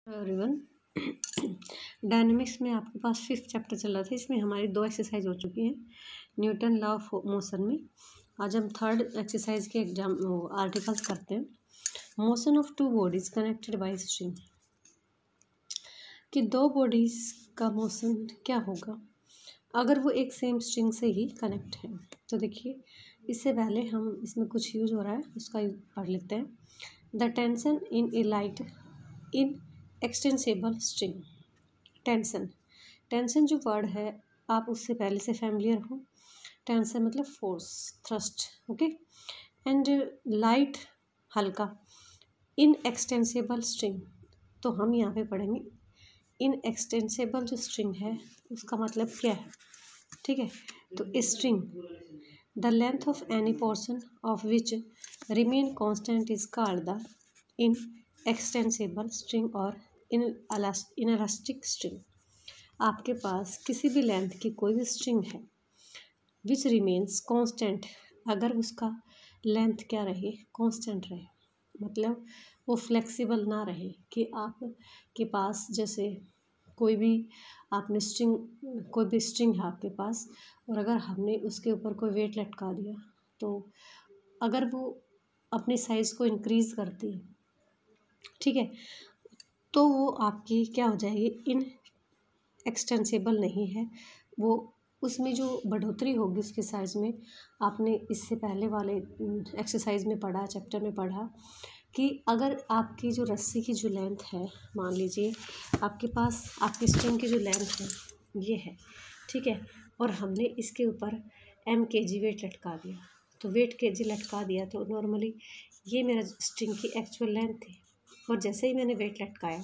Everyone dynamics में आपके पास 5th chapter चल रहा था। इसमें हमारी 2 एक्सरसाइज हो चुकी हैं न्यूटन लॉ ऑफ मोशन में। आज हम 3rd एक्सरसाइज के आर्टिकल्स करते हैं। Motion of 2 bodies connected by string, कि 2 बॉडीज का मोशन क्या होगा अगर वो एक सेम स्ट्रिंग से ही कनेक्ट है। तो देखिए, इससे पहले हम इसमें कुछ यूज हो रहा है उसका पढ़ लेते हैं। The tension in A light inextensible string. Tension जो वर्ड है आप उससे पहले से फैमिलियर हो। टेंशन मतलब force, thrust, okay. And light हल्का, इन एक्सटेंसिबल स्ट्रिंग, तो हम यहाँ पे पढ़ेंगे इन एक्सटेंसिबल जो स्ट्रिंग है उसका मतलब क्या है, ठीक है। तो string the length of any portion of which remain constant is called the in extensible string और इनलास्टिक स्ट्रिंग। आपके पास किसी भी लेंथ की कोई भी स्ट्रिंग है विच रिमेन्स कांस्टेंट, अगर उसका लेंथ क्या रहे, कांस्टेंट रहे, मतलब वो फ्लेक्सिबल ना रहे कि आपके पास जैसे कोई भी आपने कोई भी स्ट्रिंग है आपके पास और अगर हमने उसके ऊपर कोई वेट लटका दिया तो अगर वो अपने साइज़ को इंक्रीज़ करती है, ठीक है, तो वो आपकी क्या हो जाएगी, इन एक्सटेंसिबल नहीं है। वो उसमें जो बढ़ोतरी होगी उसके साइज़ में, आपने इससे पहले वाले एक्सरसाइज में पढ़ा, चैप्टर में पढ़ा कि अगर आपकी जो रस्सी की जो लेंथ है, मान लीजिए आपके पास आपकी स्ट्रिंग की जो लेंथ है ये है, ठीक है, और हमने इसके ऊपर mkg वेट लटका दिया, तो वेट kg लटका दिया तो नॉर्मली ये मेरा स्ट्रिंग की एक्चुअल लेंथ थी, और जैसे ही मैंने वेट लटकाया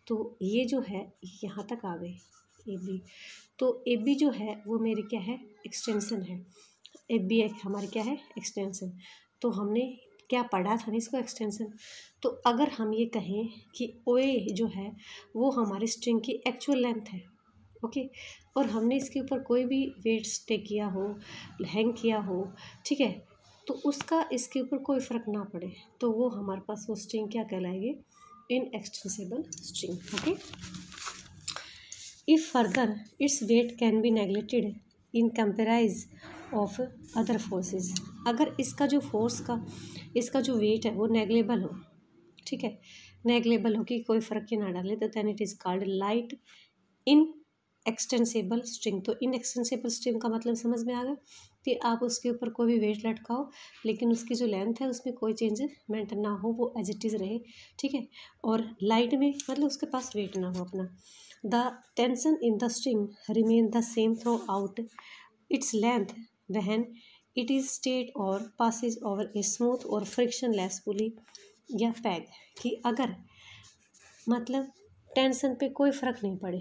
तो ये जो है यहाँ तक आ गई ए बी, तो ए बी जो है वो मेरी क्या है, एक्सटेंशन है। ए बी हमारी क्या है, एक्सटेंशन। तो हमने क्या पढ़ा था ना इसको, एक्सटेंशन। तो अगर हम ये कहें कि ओ ए जो है वो हमारी स्ट्रिंग की एक्चुअल लेंथ है, ओके, और हमने इसके ऊपर कोई भी वेट स्टे किया हो, हैंग किया हो, ठीक है, तो उसका इसके ऊपर कोई फ़र्क ना पड़े, तो वो हमारे पास वो स्ट्रिंग क्या कहलाएगी, inextensible string, okay. If further its weight can be neglected in comparise of other forces, अगर इसका जो फोर्स का इसका जो वेट है वो नेगलेबल हो, ठीक है, नेगलेबल हो कि कोई फ़र्क ही ना डाले, तो then it is called light inextensible string. तो इन एक्सटेंसिबल स्ट्रिंग का मतलब समझ में आ गया कि आप उसके ऊपर कोई भी वेट लटकाओ लेकिन उसकी जो लेंथ है उसमें कोई चेंजमेंट ना हो, वो एज इट इज़ रहे, ठीक है, और लाइट में मतलब उसके पास वेट ना हो अपना। The tension in the string remain the same through out its length when it is straight और पासिस ओवर ए स्मूथ और फ्रिक्शन लेस पुली या पैग, कि अगर मतलब टेंशन पे कोई फ़र्क नहीं पड़े,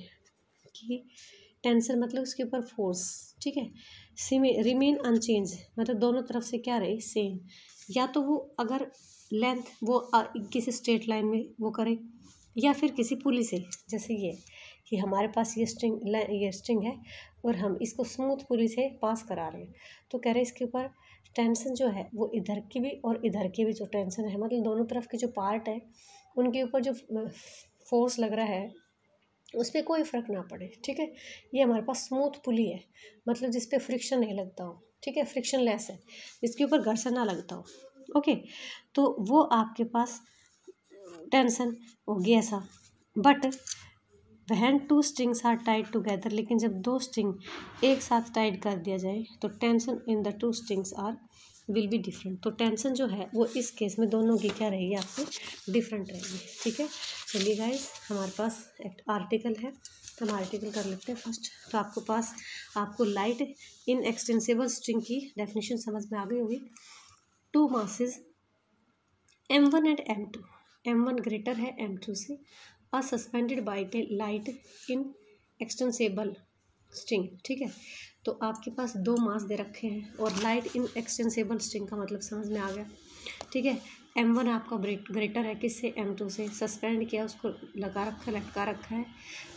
कि टेंशन मतलब उसके ऊपर फोर्स, ठीक है, रिमेन अनचेंज मतलब दोनों तरफ से क्या रहे, सेम, या तो वो अगर लेंथ वो किसी स्ट्रेट लाइन में वो करे या फिर किसी पुली से, जैसे ये कि हमारे पास ये स्ट्रिंग है और हम इसको स्मूथ पुली से पास करा रहे हैं, तो कह रहे इसके ऊपर टेंशन जो है वो इधर की भी और इधर की भी जो टेंशन है, मतलब दोनों तरफ के जो पार्ट है उनके ऊपर जो फोर्स लग रहा है उस पर कोई फ़र्क ना पड़े, ठीक है। ये हमारे पास स्मूथ पुली है, मतलब जिस पे फ्रिक्शन नहीं लगता हो, ठीक है, फ्रिक्शन लेस है, जिसके ऊपर घर्षण ना लगता हो, ओके, तो वो आपके पास टेंशन होगी ऐसा। But when 2 strings are tied together, लेकिन जब 2 स्ट्रिंग एक साथ टाइड कर दिया जाए तो tension in the 2 strings are will be different, तो टेंशन जो है वो इस केस में दोनों की क्या रहेगी, आपसे डिफरेंट रहेगी, ठीक है। चलिए गाइस, हमारे पास एक आर्टिकल है, हम आर्टिकल कर लेते हैं फर्स्ट। तो आपको लाइट इन एक्सटेंसिबल स्ट्रिंग की डेफिनेशन समझ में आ गई होगी। 2 masses m1 and m2, m1 greater है m2 से, are suspended by a light inextensible string, ठीक है। तो आपके पास 2 मास दे रखे हैं और लाइट इन एक्सटेंसिबल स्ट्रिंग का मतलब समझ में आ गया, ठीक है। m1 आपका ग्रेटर है किससे, m2 से, सस्पेंड किया, उसको लटका रखा है,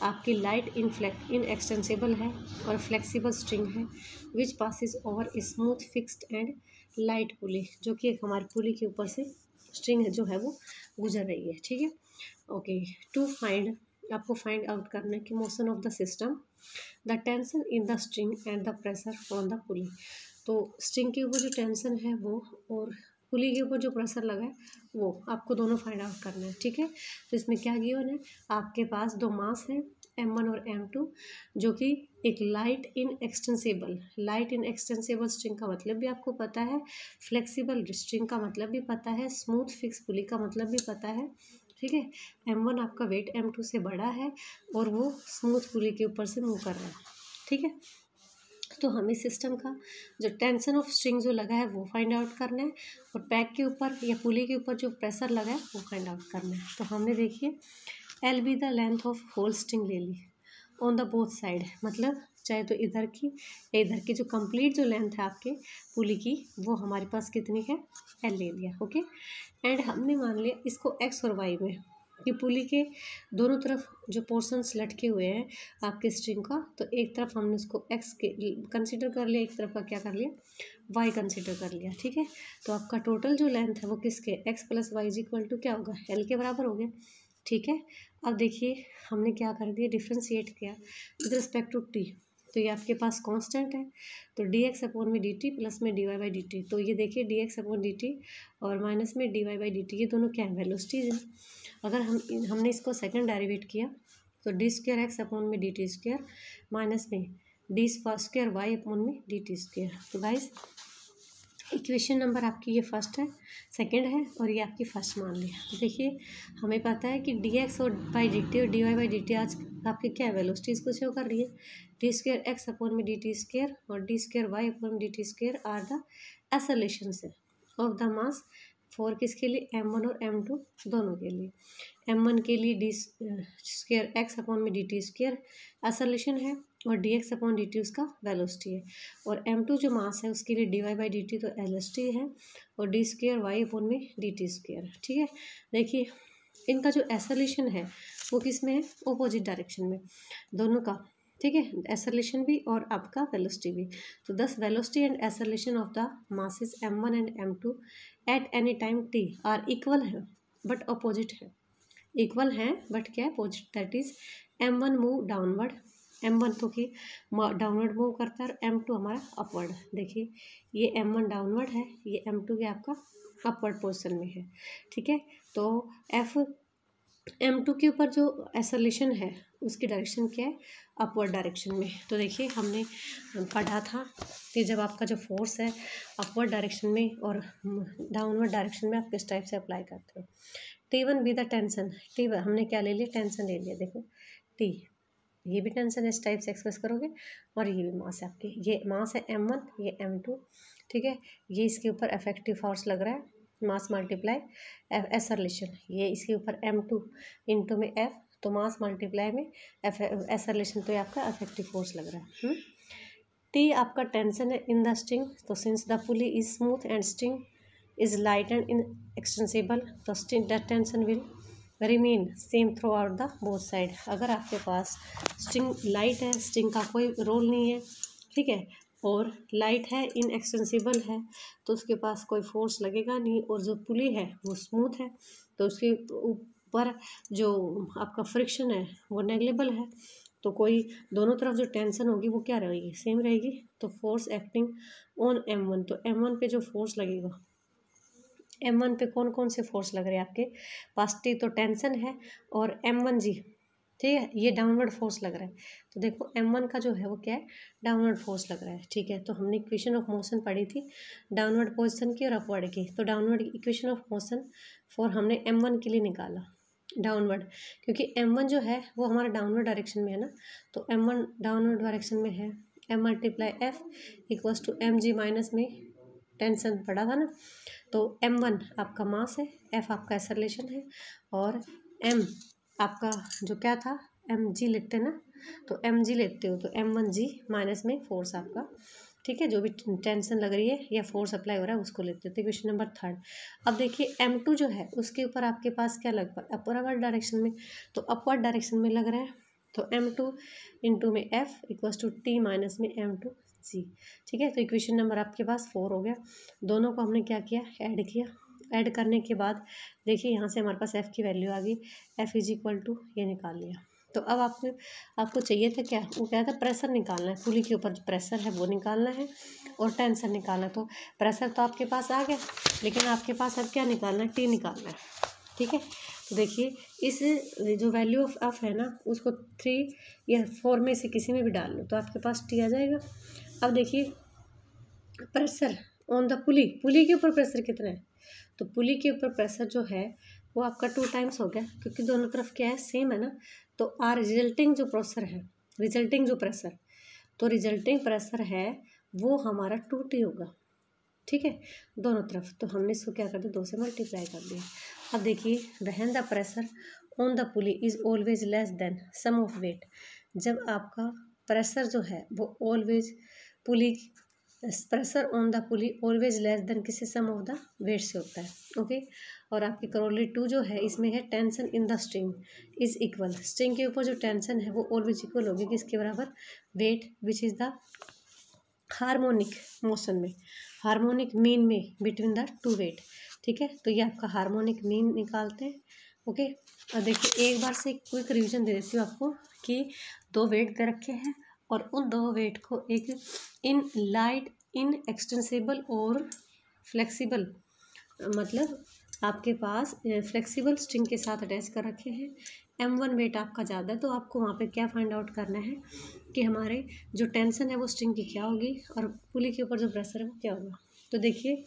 आपकी लाइट इन एक्सटेंसिबल है और फ्लेक्सिबल स्ट्रिंग है which passes over smooth fixed and light pulley, जो कि एक हमारी पुली के ऊपर से स्ट्रिंग जो है वो गुजर रही है, ठीक है। ओके, टू फाइंड, आपको फाइंड आउट करना है कि motion of the system, the tension in the string and the pressure on the पुली। तो स्ट्रिंग के ऊपर जो टेंशन है वो और पुली के ऊपर जो प्रेशर लगा है वो आपको दोनों फाइंड आउट करना है, ठीक है। तो इसमें क्या गिवन है, आपके पास दो मास है M1 और M2, जो कि एक लाइट इन एक्सटेंसिबल स्ट्रिंग का मतलब भी आपको पता है, फ्लेक्सिबल स्ट्रिंग का मतलब भी पता है, स्मूथ फिक्स पुली का मतलब भी पता है, ठीक है। M1 आपका वेट M2 से बड़ा है और वो स्मूथ पुली के ऊपर से मूव कर रहा है, ठीक है। तो हमें सिस्टम का जो टेंशन ऑफ स्ट्रिंग जो लगा है वो फाइंड आउट करना है, और पैक के ऊपर या पुली के ऊपर जो प्रेशर लगा है वो फाइंड आउट करना है। तो हमने देखिए L B the length of whole string ले ली ऑन द बोथ साइड, मतलब चाहे तो इधर की या इधर की जो कंप्लीट जो लेंथ है आपके पुली की वो हमारे पास कितनी है, एल ले लिया, ओके। एंड हमने मान लिया इसको एक्स और वाई में कि पुली के दोनों तरफ जो पोर्शंस लटके हुए हैं आपके स्ट्रिंग का, तो एक तरफ हमने उसको एक्स के कंसिडर कर लिया, एक तरफ का क्या कर लिया, वाई कंसिडर कर लिया, ठीक है। तो आपका टोटल जो लेंथ है वो किसके, X plus Y is equal to क्या होगा, एल के बराबर हो गया, ठीक है। अब देखिए हमने क्या कर दिया, डिफ्रेंशिएट किया विद रिस्पेक्ट टू टी, तो ये आपके पास कांस्टेंट है, तो डी एक्स अपॉन में डी टी प्लस में D Y by D T, तो ये देखिए D X upon D T और माइनस में D Y by D T, ये दोनों क्या है, वेलोसिटीज है। अगर हमने इसको सेकंड डेरिवेट किया तो डी स्क्वायर एक्स अपॉन में डी टी स्क्वायर माइनस में डी स्क्वायर वाई अपॉन में डी टी स्क्वायर। तो गाइस इक्वेशन नंबर आपकी ये फर्स्ट है, सेकंड है और ये आपकी फर्स्ट मान लिया। तो देखिए हमें पता है कि डी एक्स और बाई डी टी और D Y by D T आज आपके क्या है, वेलोसिटीज को शो कर रही है। डी स्क्वायर एक्स अपॉन में डी टी स्क्वायर और D square Y upon D T square are the accelerations of the mass for किसके लिए, M1 और M2 दोनों के लिए। M1 के लिए डी स्क्वायर एक्स अपॉन में डी टी स्क्वायर एक्सेलरेशन है और D X upon D T उसका वेलोसिटी है, और M2 जो मास है उसके लिए D Y by D T तो एलएसटी है और डी स्क्वायर वाई अपॉन में डी टी स्क्वायर, ठीक है। देखिए इनका जो एक्सेलरेशन है वो किस में है, ऑपोजिट डायरेक्शन में दोनों का, ठीक है, एक्सेलरेशन भी और आपका वेलोसिटी भी। तो thus velocity and acceleration of the masses M1 and M2 at any time t are equal है बट अपोजिट है, इक्वल है बट क्या है, opposite, that is M1 move downward, M1 तो कि डाउनवर्ड मूव करता है और M2 हमारा अपवर्ड। देखिए ये M1 डाउनवर्ड है, ये M2 के आपका अपवर्ड पोजिशन में है, ठीक है। तो M2 के ऊपर जो एक्सेलरेशन है उसकी डायरेक्शन क्या है, अपवर्ड डायरेक्शन में। तो देखिए हमने पढ़ा था कि जब आपका जो फोर्स है अपवर्ड डायरेक्शन में और डाउनवर्ड डायरेक्शन में आप किस टाइप से अप्लाई करते हो। T1 be the tension, T1 हमने क्या ले लिया, टेंशन ले लिया, देखो T ये भी टेंशन इस टाइप से एक्सप्रेस करोगे और ये भी मास है आपके, ये मास है M1 ये M2, ठीक है। ये इसके ऊपर इफेक्टिव फोर्स लग रहा है, मास मल्टीप्लाई एक्सेलरेशन, ये इसके ऊपर M2 इंटू में F, तो मास मल्टीप्लाई में एक्सेलरेशन, तो ये आपका इफेक्टिव फोर्स लग रहा है। T आपका टेंशन है इन द स्ट्रिंग, तो since the pulley is smooth and string is light and inextensible, तो string the tension will remain same throughout the both side. अगर आपके पास स्ट्रिंग लाइट है, स्ट्रिंग का कोई रोल नहीं है, ठीक है, और लाइट है, इनएक्सटेंसिबल है, तो उसके पास कोई फोर्स लगेगा नहीं, और जो पुली है वो स्मूथ है तो उसके ऊपर जो आपका फ्रिक्शन है वो नेग्लेबल है, तो कोई दोनों तरफ जो टेंशन होगी वो क्या रहेगी, सेम रहेगी। तो फोर्स एक्टिंग ऑन M1, तो M1 पे जो फोर्स लगेगा, M1 पे कौन कौन से फोर्स लग रहे हैं आपके पास, T तो टेंशन है और M1G, ठीक है, ये डाउनवर्ड फोर्स लग रहा है। तो देखो M1 का जो है वो क्या है, डाउनवर्ड फोर्स लग रहा है, ठीक है। तो हमने इक्वेशन ऑफ मोशन पढ़ी थी डाउनवर्ड पोजीशन की और अपवर्ड की, तो downward equation of motion for हमने M1 के लिए निकाला डाउनवर्ड, क्योंकि M1 जो है वो हमारा डाउनवर्ड डायरेक्शन में है ना, तो M1 डाउनवर्ड डायरेक्शन में है, M multiply F equals to MG minus में टेंशन पड़ा था ना, तो M1 आपका मास है, F आपका एक्सेलरेशन है और M आपका जो क्या था, mg लिखते हैं ना, तो mg लेते हो तो M1G माइनस में फोर्स आपका, ठीक है, जो भी टेंशन लग रही है या फोर्स अप्लाई हो रहा है उसको लेते हो। तो क्वेश्चन नंबर 3 अब देखिए M2 जो है उसके ऊपर आपके पास क्या लग पा, अपवर्ड डायरेक्शन में, तो अपवर्ड डायरेक्शन में लग रहा है, तो M2 इंटू में F equals to T minus में M2G, ठीक है। तो इक्वेशन नंबर आपके पास 4 हो गया, दोनों को हमने क्या किया, ऐड किया, ऐड करने के बाद देखिए यहाँ से हमारे पास एफ़ की वैल्यू आ गई, एफ़ इज इक्वल टू ये निकाल लिया। तो अब आपको चाहिए था क्या, वो क्या था, प्रेशर निकालना है, पुली के ऊपर जो प्रेशर है वो निकालना है और टेंशन निकालना है। तो प्रेशर तो आपके पास आ गया, लेकिन आपके पास अब क्या निकालना है, टी निकालना है, ठीक है। तो देखिए इस जो वैल्यू ऑफ एफ है ना, उसको 3 या 4 में से किसी में भी डाल लो तो आपके पास टी आ जाएगा। अब देखिए प्रेशर ऑन द पुली के ऊपर प्रेशर कितना है, तो पुली के ऊपर प्रेशर जो है वो आपका 2 टाइम्स हो गया, क्योंकि दोनों तरफ क्या है, सेम है ना। तो रिजल्टिंग जो प्रेशर है, रिजल्टिंग प्रेशर है वो हमारा 2T होगा, ठीक है, दोनों तरफ। तो हमने इसको क्या कर दिया, 2 से मल्टीप्लाई कर दिया। अब देखिए when the pressure on the pulley is always less than sum of weight, जब आपका प्रेशर जो है वो always pressure on the pulley always less than किसी सम ऑफ द वेट से होता है, ओके। और आपकी करोली 2 जो है इसमें है tension in the string is equal, string के ऊपर जो टेंशन है वो ऑलवेज इक्वल होगी किसके बराबर, weight which is the harmonic motion में, हार्मोनिक मीन में बिटवीन द 2 वेट, ठीक है। तो ये आपका हार्मोनिक मीन निकालते हैं, ओके। और देखिए एक बार से क्विक रिवीजन दे देती हूँ आपको कि 2 वेट दे रखे हैं और उन 2 वेट को एक इन एक्सटेंसिबल और फ्लेक्सिबल, मतलब आपके पास फ्लेक्सिबल स्ट्रिंग के साथ अटैच कर रखे हैं। M1 वेट आपका ज़्यादा है तो आपको वहाँ पे क्या फाइंड आउट करना है कि हमारे जो टेंशन है वो स्ट्रिंग की क्या होगी और पुली के ऊपर जो प्रेशर है वो क्या होगा। तो देखिए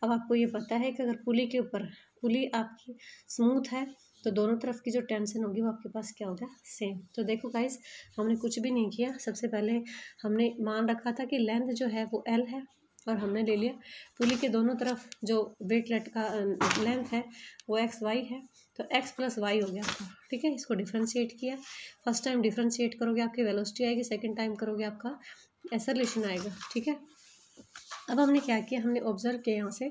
अब आपको ये पता है कि अगर पुली आपकी स्मूथ है तो दोनों तरफ की जो टेंशन होगी वो आपके पास क्या होगा, सेम। तो देखो गाइस हमने कुछ भी नहीं किया, सबसे पहले हमने मान रखा था कि लेंथ जो है वो L है और हमने ले लिया पुली के दोनों तरफ जो वेट का लेंथ है वो XY है, तो X + Y हो गया आपका, ठीक है। इसको डिफ्रेंशिएट किया, फर्स्ट टाइम डिफ्रेंशिएट करोगे आपकी वेलोसिटी आएगी, सेकंड टाइम करोगे आपका एक्सेलरेशन आएगा, ठीक है। अब हमने क्या किया, हमने ऑब्जर्व किया यहाँ से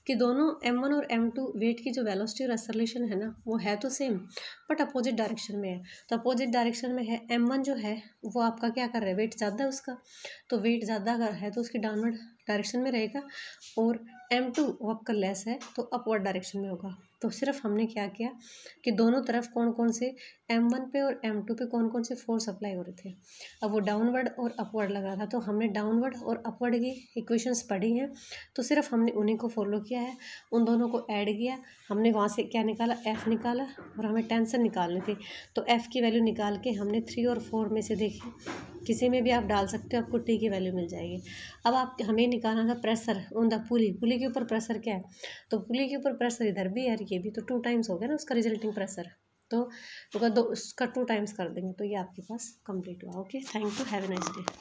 कि दोनों M1 और M2 वेट की जो वेलोसिटी और एक्सेलरेशन है ना वो है तो सेम बट अपोजिट डायरेक्शन में है। तो अपोजिट डायरेक्शन में है, M1 जो है वो आपका क्या कर रहा है, वेट ज़्यादा है उसका, तो वेट ज़्यादा अगर है तो उसकी डाउनवर्ड डायरेक्शन में रहेगा, और M2 वो आपका लेस है तो अपवर्ड डायरेक्शन में होगा। तो सिर्फ हमने क्या किया कि दोनों तरफ कौन कौन से M1 पे और M2 पे कौन कौन से फोर्स अप्लाई हो रहे थे, अब वो डाउनवर्ड और अपवर्ड लगा था, तो हमने डाउनवर्ड और अपवर्ड की इक्वेशंस पढ़ी हैं तो सिर्फ हमने उन्हीं को फॉलो किया है, उन दोनों को ऐड किया, हमने वहाँ से क्या निकाला, F निकाला और हमें टेंशन निकालनी थी तो F की वैल्यू निकाल के हमने 3 और 4 में से देखी, किसी में भी आप डाल सकते हो, आपको T की वैल्यू मिल जाएगी। अब हमें निकालना था प्रेशर ऑन द पुली के ऊपर प्रेशर क्या है, तो पुली के ऊपर प्रेशर इधर भी है, ये भी तो 2 टाइम्स हो गया ना उसका रिजल्टिंग प्रेशर, तो उसका 2 टाइम्स कर देंगे तो ये आपके पास कंप्लीट हुआ, okay. Thank you, have a nice day.